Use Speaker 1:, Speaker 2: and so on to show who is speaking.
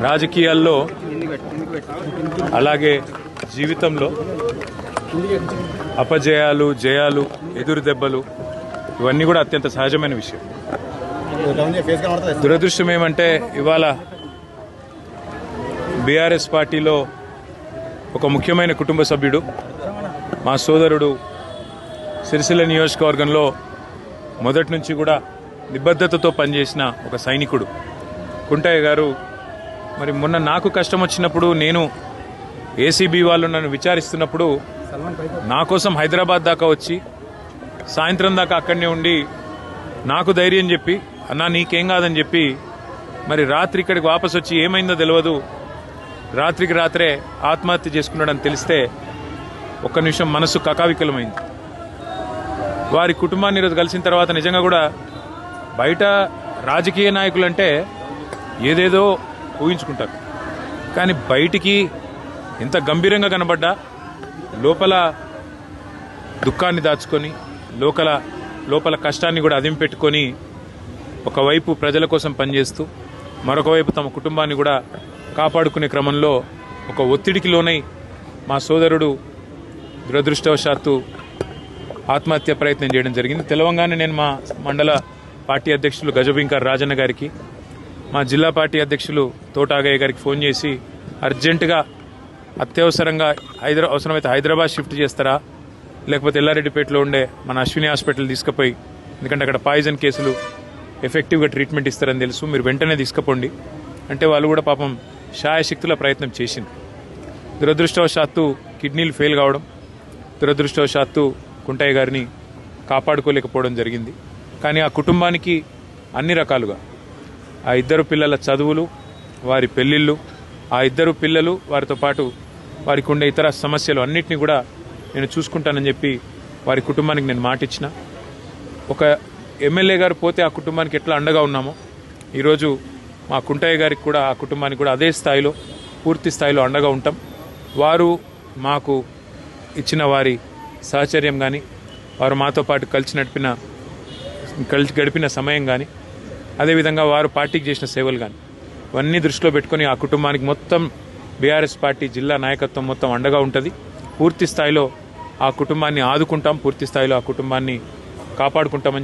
Speaker 1: రాజకీయాల్లో అలాగే జీవితంలో అపజయాలు, జయాలు, ఎదురు దెబ్బలు ఇవన్నీ కూడా అత్యంత సహజమైన విషయం. దురదృష్టం ఏమంటే ఇవాళ బీఆర్ఎస్ పార్టీలో ఒక ముఖ్యమైన కుటుంబ సభ్యుడు, మా సోదరుడు, సిరిసిల్ల నియోజకవర్గంలో మొదటి నుంచి కూడా నిబద్ధతతో పనిచేసిన ఒక సైనికుడు కుంటయ్య గారు మరి మొన్న నాకు కష్టం వచ్చినప్పుడు, నేను ఏసీబీ వాళ్ళు నన్ను విచారిస్తున్నప్పుడు నా కోసం హైదరాబాద్ దాకా వచ్చి సాయంత్రం దాకా అక్కడనే ఉండి నాకు ధైర్యం చెప్పి, అన్నా నీకేం కాదని చెప్పి మరి రాత్రి ఇక్కడికి వాపసు వచ్చి ఏమైందో తెలియదు, రాత్రికి రాత్రే ఆత్మహత్య చేసుకున్నాడని తెలిస్తే ఒక్క నిమిషం మనసు కకావికలమైంది. వారి కుటుంబాన్ని ఈరోజు కలిసిన తర్వాత నిజంగా కూడా బయట రాజకీయ నాయకులంటే ఏదేదో ఊహించుకుంటారు, కానీ బయటికి ఎంత గంభీరంగా కనబడ్డా లోపల దుఃఖాన్ని దాచుకొని లోపల కష్టాన్ని కూడా అదిం పెట్టుకొని ఒకవైపు ప్రజల కోసం పనిచేస్తూ మరొక వైపు తమ కుటుంబాన్ని కూడా కాపాడుకునే క్రమంలో ఒక ఒత్తిడికి లోనై మా సోదరుడు దురదృష్టవశాత్తు ఆత్మహత్య ప్రయత్నం చేయడం జరిగింది. తెలవంగానే నేను మా మండల పార్టీ అధ్యక్షులు గజబింకర్ రాజన్న గారికి, మా జిల్లా పార్టీ అధ్యక్షులు తోటాగయ్య గారికి ఫోన్ చేసి అర్జెంటుగా అత్యవసరంగా అవసరమైతే హైదరాబాద్ షిఫ్ట్ చేస్తారా, లేకపోతే ఎల్లారెడ్డిపేటలో ఉండే మన అశ్విని హాస్పిటల్ తీసుకుపోయి, ఎందుకంటే అక్కడ పాయిజన్ కేసులు ఎఫెక్టివ్గా ట్రీట్మెంట్ ఇస్తారని తెలుసు, మీరు వెంటనే తీసుకుపోండి అంటే వాళ్ళు కూడా పాపం శాయశక్తుల ప్రయత్నం చేసింది. దురదృష్టవశాత్తు కిడ్నీలు ఫెయిల్ కావడం, దురదృష్టవశాత్తు కుంటయ్య గారిని కాపాడుకోలేకపోవడం జరిగింది. కానీ ఆ కుటుంబానికి అన్ని రకాలుగా ఆ ఇద్దరు పిల్లల చదువులు, వారి పెళ్లిళ్ళు, ఆ ఇద్దరు పిల్లలు, వారితో పాటు వారికి ఉండే ఇతర సమస్యలు అన్నింటినీ కూడా నేను చూసుకుంటానని చెప్పి వారి కుటుంబానికి నేను మాటిచ్చిన. ఒక ఎమ్మెల్యే గారు పోతే ఆ కుటుంబానికి ఎట్లా అండగా ఉన్నామో ఈరోజు మా కుంటయ్య గారికి కూడా, ఆ కుటుంబానికి కూడా అదే స్థాయిలో, పూర్తి స్థాయిలో అండగా ఉంటాం. వారు మాకు ఇచ్చిన వారి సహచర్యం కానీ, వారు మాతో పాటు కలిసి గడిపిన సమయం కానీ, అదేవిధంగా వారు పార్టీకి చేసిన సేవలు కానీ ఇవన్నీ దృష్టిలో పెట్టుకుని ఆ కుటుంబానికి మొత్తం బీఆర్ఎస్ పార్టీ జిల్లా నాయకత్వం మొత్తం అండగా ఉంటుంది. పూర్తి స్థాయిలో ఆ కుటుంబాన్ని ఆదుకుంటాం, పూర్తి స్థాయిలో ఆ కుటుంబాన్ని కాపాడుకుంటామని